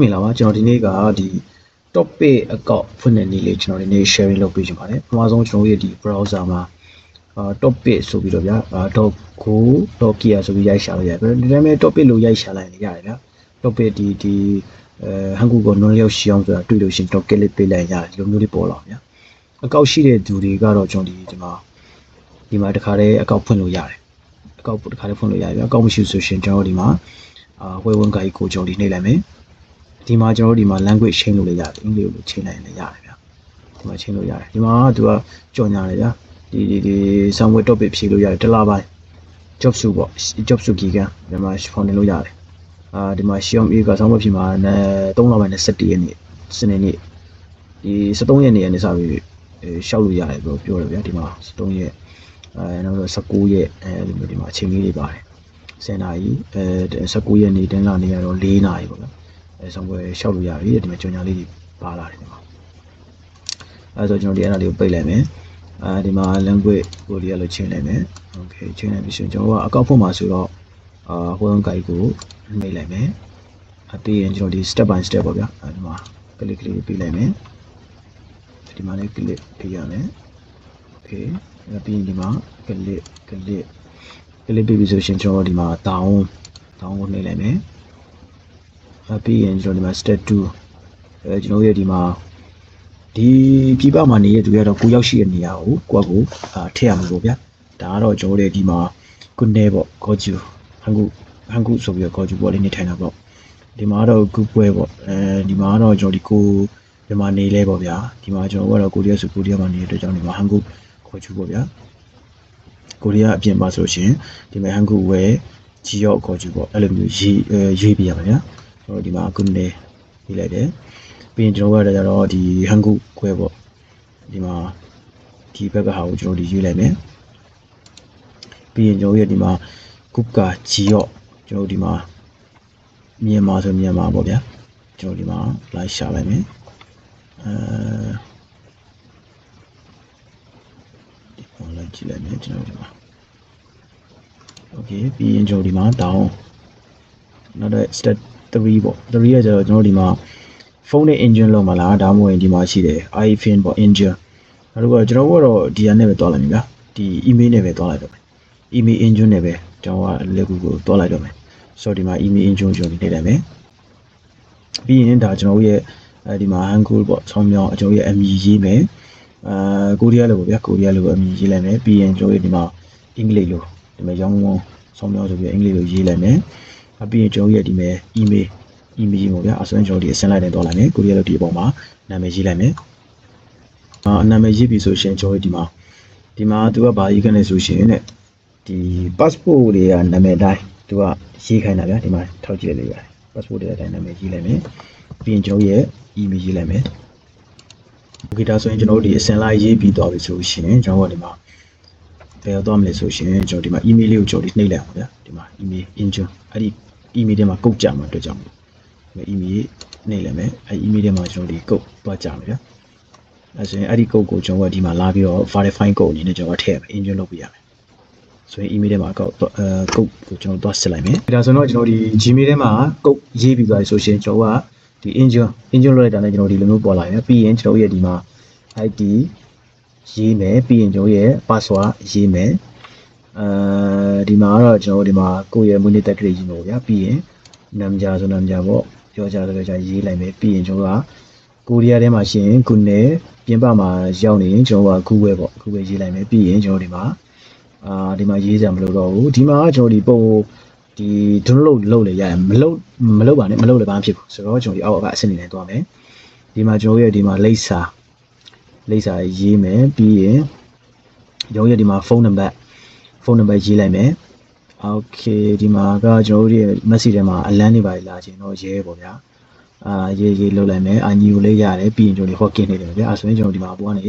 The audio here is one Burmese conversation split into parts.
မင်္ဂလာပါကျွန်တော်ဒီနေ့ကဒီ topic အကောင့်ဖွင့်တဲ့နေ့လေးကျွန်တော်ဒီနေ့ sharing လုပ်ပေးချင်ပါတယ်ပထမဆုံးကျွန်တော်ရဲ့ဒီ browser မှာtopic ဆိုပြီးတော့ဗျာ.go.kia ဆိုပြီးရိုက်ရှာလို့ရတယ်ဒီတိုင်းပဲ topic လို့ရိုက်ရှာလိုက်ရင်ရတယ်ဗျာ topic ဒီဟန်ကူကိုနွန်လျောက်ရှောင်းဆိုတာတွေ့လို့ရှိရင် topic လေးပေးလိုက်ရတယ်ဒီလိုမျိုးလေးပေါ်လာဗျာအကောင့်ရှိတဲ့သူတွေကတော့ကျွန်တော်ဒီမှာတခါတည်းအကောင့်ဖွင့်လို့ရတယ်အကောင့်တခါတည်းဖွင့်လို့ရတယ်ဗျာအကောင့်မရှိဆိုရှင်ကျွန်တော်ဒီမှာဝယ်ဝန်ကိုင်ကိုကျွန်တော်ဒီနှိပ်လိုက်မယ်ဒီမှာကျွန်တော်ဒီမှာ language change လုပ်လို့ရတယ်အင်္ဂလိပ်ကိုchange လိုက်ရင်လည်းရတယ်ဗျာဒီမှာ change လို့ရတယ်ဒီမှာသူကကြော်ညာတယ်ဗျာဒီ somewhere topic ဖြည့်လို့ရတယ်တစ်လပိုင်း job စုပေါ့ job စုကြီးကဒီမှာ found လို့ရတယ်ဒီမှာ Xiaomi က somewhere ဖြည့်မှာ3လပိုင်းနဲ့17ရက်နေ့စနေနေ့ဒီ13ရက်နေ့ကနေစပြီးရှောက်လို့ရတယ်ပြောတယ်ဗျာဒီမှာ13ရက်နောက်တော့19ရက်ဒီမျိုးဒီမှာအချိန်လေးတွေပါတယ်10နာရီ19ရက်နေ့တင်လာနေရတော့4နာရီပေါ့ဗျာဆောင်ပွဲရှောက်လို့ရပြီဒီမှာကြော်ညာလေးတွေပါလာတယ်ဒီမှာဆိုကျွန်တော်ဒီအဲ့ဒါလေးကိုပိတ်လိုက်မယ်ဒီမှာ language ကိုဒီကလို့ချိန်လိုက်မယ် okay ချိန်လိုက်ပြီဆိုရင်ကျွန်တော်ကအကောက်ဖို့မှာဆိုတော့ဟိုးကိုင်ကိုနှိပ်လိုက်မယ်ပြီးရင်ကျွန်တော်ဒီ step by step ပေါ့ဗျာဒီမှာ click လေးပေးလိုက်မယ်ဒီမှာလည်း click ပေးရမယ် okay ပြီးရင်ဒီမှာ click ပေးပြီးဆိုရင်ကျွန်တော်ဒီမှာ down ကိုနှိပ်လိုက်မယ်ပြီးရင်ကျွန်တော်ဒီမှာ step 2ကျွန်တော်ရဲ့ဒီမှာဒီပြပမှာနေတဲ့သူရတော့ကိုရောက်ရှိတဲ့နေရာကိုကိုထည့်ရမှာပေါ့ဗျာဒါကတော့ကျွန်တော်တို့ဒီမှာကုနေပေါ့ကောဂျူဟန်ကူဆိုပြီးတော့ကောဂျူပေါ့လေးနေထိုင်တာပေါ့ဒီမှာတော့ကူပွဲပေါ့ဒီမှာတော့ကျွန်တော်ဒီကိုဒီမှာနေလဲပေါ့ဗျာဒီမှာကျွန်တော်ကတော့ကိုရီးယားဆိုကိုရီးယားမှာနေတဲ့အတွက်ကြောင့်ဒီမှာဟန်ကူကောဂျူပေါ့ဗျာကိုရီးယားအပြင်မှာဆိုရှင်ဒီမှာဟန်ကူဝဲဂျီယောကောဂျူပေါ့အဲ့လိုမျိုးရေးပြရပါဗျာကျွန်တော်ဒီမှာကုနေရေးလိုက်တယ်ပြီးရင်ကျွန်တော်ကတော့ဒီဟန်ကူခွဲပေါ့ဒီမှာဒီဘက်ကဟာကိုကျွန်တော်ဒီရွေးလိုက်မယ်ပြီးရင်ကျွန်တော်ရဲ့ဒီမှာကုကဂျီယော့ကျွန်တော်ဒီမှာမြန်မာဆိုမြန်မာပေါ့ဗျာကျွန်တော်ဒီမှာလိုက်ရှာလိုက်မယ်ဒီမှာလိုက်ကြည့်လိုက်မယ်ကျွန်တော်ဒီမှာ okay ပြီးရင်ကျွန်တော်ဒီမှာ down နောက်တော့ step 3ပေါ့3ကကျတော့ကျွန်တော်ဒီမှာဖုန်းနဲ့ engine လောက်မလားဒါမှမဟုတ်ဒီမှာရှိတယ် iPhone ပေါ့ engine အဲ့တော့ကျွန်တော်ကတော့ဒီဟာနဲ့ပဲတွားလိုက်ပြီဗျာဒီ email နဲ့ပဲတွားလိုက်တော့မယ် email engine နဲ့ပဲကျွန်တော်ကလက်ကူကိုတွားလိုက်တော့မယ်ဆိုတော့ဒီမှာ email engine ကျွန်တော်နေလိုက်မယ်ပြီးရင်ဒါကျွန်တော်ရဲ့ဒီမှာ hangul ပေါ့ဆောင်းမြောင်းကျွန်တော်ရဲ့အမည်ရေးမယ်ကိုရီးယားလိုပေါ့ဗျာကိုရီးယားလိုအမည်ရေးလိုက်မယ်ပြီးရင်ကျွန်တော်ရဲ့ဒီမှာအင်္ဂလိပ်လိုဒီမှာရောင်းဝန်းဆောင်းမြောင်းဆိုပြီးအင်္ဂလိပ်လိုရေးလိုက်မယ်ပြီးရင်ကျွန်တော်ရဲ့ဒီမှာ email ပေါ့ဗျာအစွမ်းကျွန်တော်ဒီအစင်လိုက်တယ်တော့လိုက်မယ်ကိုရီးယားလိုဒီအပေါ်မှာနာမည်ရေးလိုက်မယ်နာမည်ရေးပြီဆိုရှင်ကျွန်တော်ဒီမှာသူကဘာရေးခိုင်းလဲဆိုရှင်တဲ့ဒီ passport တွေကနာမည်တိုင်းသူကရေးခိုင်းတာဗျာဒီမှာထောက်ကြည့်လိုက်ရတယ် passport တွေအတိုင်းနာမည်ရေးလိုက်မယ်ပြီးရင်ကျွန်တော်ရဲ့ email ရေးလိုက်မယ် okay ဒါဆိုရင်ကျွန်တော်ဒီအစင်လိုက်ရေးပြီးသွားပြီဆိုရှင်ကျွန်တော်ဒီမှာဘယ်ရောက်သွားမလဲဆိုရှင်ကျွန်တော်ဒီမှာ email လေးကိုကျွန်တော်ဒီနှိပ်လိုက်အောင်ဗျာဒီမှာ email engine အဲ့ဒီ email ထဲမှာကုတ်ကြမှာတွေ့ကြမှာemail နှိပ်လိုက်မယ်အဲ့ email ထဲမှာကျွန်တော်ဒီကုတ်သွားကြမယ်ဗျာအဲ့ဆိုရင်အဲ့ဒီကုတ်ကိုကျွန်တော်ဒီမှာလာပြီးတော့ verify ကုတ်အနေနဲ့ကျွန်တော်ထည့်ရမယ် engine လုပ်ပြရမယ်ဆိုရင် email ထဲမှာကုတ်ကိုကျွန်တော်သွားစစ်လိုက်မယ်ဒါဆိုတော့ကျွန်တော်ဒီ gmail ထဲမှာကုတ်ရေးပြီးသွားပြီဆိုရှင်ကျွန်တော်ကဒီ engine လုပ်လိုက်တာနဲ့ကျွန်တော်ဒီလိုမျိုးပေါ်လာတယ်ပြီးရင်ကျွန်တော်ရဲ့ဒီမှာ ID ရေးမယ်ပြီးရင်ကျွန်တော်ရဲ့ password ရေးမယ်ဒီမှာကတော့ကျွန်တော်ဒီမှာကိုယ့်ရဲ့မွေးနေ့တက်ကလေးရေးမယ်ဗျာပြီးရင်နာမည်ဆိုနာမည်ပေါ့ပြောကြရေးလိုက်မယ်ပြီးရင်ကျွန်တော်ကကိုရီးယားထဲမှာရှင်ခုနဲ့ပြင်ပမှာရောက်နေရင်ကျွန်တော်ကGoogle ပေါ့ Google ရေးလိုက်မယ်ပြီးရင်ကျွန်တော်ဒီမှာရေးကြမလို့တော့ဘူးဒီမှာကျွန်တော်ဒီပုံဒီ download လုပ်လေရတယ်မလုပ်ပါနဲ့မလုပ်လည်းဘာမှဖြစ်ဘူးဆိုတော့ကျွန်တော်ဒီအောက်ကအဆင့်နေနဲ့တွားမယ်ဒီမှာကျွန်တော်ရဲ့ဒီမှာလိပ်စာရေးမယ်ပြီးရင်ကျွန်တော်ရဲ့ဒီမှာဖုန်းနံပါတ်ရေးလိုက်မယ်okay ဒီမှာကကျွန်တော်တို့ရဲ့ message ထဲမှာအလန်းနေပါလာခြင်းတော့ရဲပေါ့ဗျာရေးလုပ်လိုက်မယ်ညီကိုလေးရတယ်ပြီးရင်ကျွန်တော်ဒီ hocking နေတယ်ဗျာဆိုရင်ကျွန်တော်ဒီမှာအပေါ်ကနေ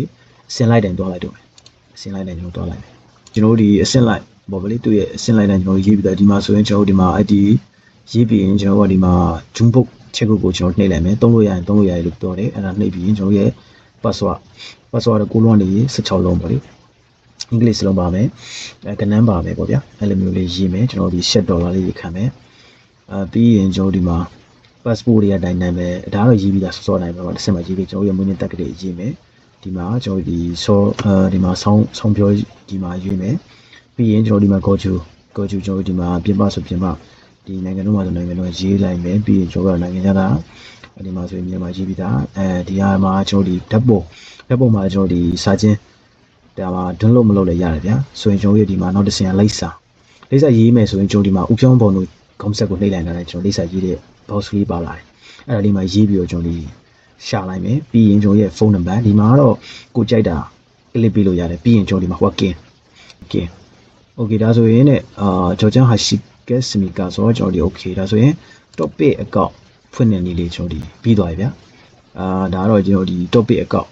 အစင်လိုက်တိုင်းတွားလိုက်တော့မယ်အစင်လိုက်တိုင်းကျွန်တော်တွားလိုက်မယ်ကျွန်တော်ဒီအစင်လိုက်ပေါ့ဗျာသူ့ရဲ့အစင်လိုက်တိုင်းကျွန်တော်ရေးပြီးတော့ဒီမှာဆိုရင်ကျွန်တော်ဒီမှာ ID ရေးပြီးရင်ကျွန်တော်ကဒီမှာ zoom book ချက်ကိုကျွန်တော်နှိပ်လိုက်မယ်သုံးလို့ရတယ်လို့ပြောတယ်အဲ့ဒါနှိပ်ပြီးရင်ကျွန်တော်ရဲ့ password ကိုလုံးကနေ16လုံးပေါ့လေအင်္ဂလိပ်စလုံးပါမယ်ကနန်းပါမယ်ပေါ့ဗျာအဲ့လိုမျိုးလေးရေးမယ်ကျွန်တော်ဒီ$7လေးခံမယ်ပြီးရင်ကျွန်တော်ဒီမှာ passport တွေအတိုင်းနိုင်ပဲဒါကတော့ရေးပြီးသားစောနိုင်ပဲပေါ့တစ်စက်မှရေးပြီးကျွန်တော်ရဲ့မွေးနေ့တက်ကလေးရေးမယ်ဒီမှာကျွန်တော်ဒီဒီမှာဆောင်းပြောဒီမှာရေးမယ်ပြီးရင်ကျွန်တော်ဒီမှာ go to ကျွန်တော်ဒီမှာပြင်ပဆိုပြင်ပဒီနိုင်ငံလုံးမှာဆိုနိုင်ငံလုံးရေးလိုက်မယ်ပြီးရင်ကျွန်တော်နိုင်ငံခြားသားဒီမှာဆိုရင်မြန်မာရေးပြီးသားဒီဟာမှာကျွန်တော်ဒီဓာတ်ပုံမှာကျွန်တော်ဒီစာချင်းဒါမှာ download မလုပ်လည်းရတယ်ဗျာဆိုရင်ကျွန်တော်ဒီမှာနောက်တစ်ဆင့်လိပ်စာရေးမယ်ဆိုရင်ကျွန်တော်ဒီမှာဥပြောင်းပုံတို့ခေါင်းဆက်ကိုနှိပ်လိုက်တာနဲ့ကျွန်တော်လိပ်စာရေးတဲ့ box လေးပါလာတယ်အဲ့ဒါလေးမှာရေးပြီးတော့ကျွန်တော်ဒီရှာလိုက်မယ်ပြီးရင်ကျွန်တော်ရဲ့ဖုန်းနံပါတ်ဒီမှာတော့ကိုကြိုက်တာ click ပေးလို့ရတယ်ပြီးရင်ကျွန်တော်ဒီမှာ working okay ဒါဆိုရင်ねကျွန်တော်ဟာရှိကဲစမီကာဆိုတော့ကျွန်တော်ဒီ okay ဒါဆိုရင် topic account ဖွင့်နေနေလေးကျွန်တော်ဒီပြီးသွားပြီဗျာဒါကတော့ကျွန်တော်ဒီ topic account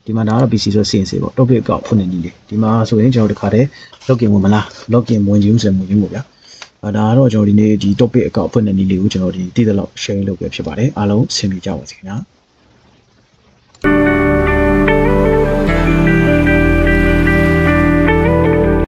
ဒီမှာဒါကတော့ PC ဆိုစင်စေပေါ့ topic account ဖွင့်နေနေလေးဒီမှာဆိုရင်ကျွန်တော်ဒီခါတည်း login ဝင်မလား login ဝင်ခြင်းဆိုရင်ဝင်ခြင်းပေါ့ဗျာဒါကတော့ကျွန်တော်ဒီနေ့ဒီ topic account ဖွင့်နေနေလေးကိုကျွန်တော်ဒီတည်တဲ့လောက် share လုပ်ပဲဖြစ်ပါတယ်အားလုံးဆင်ပြေကြပါစေခင်ဗျာ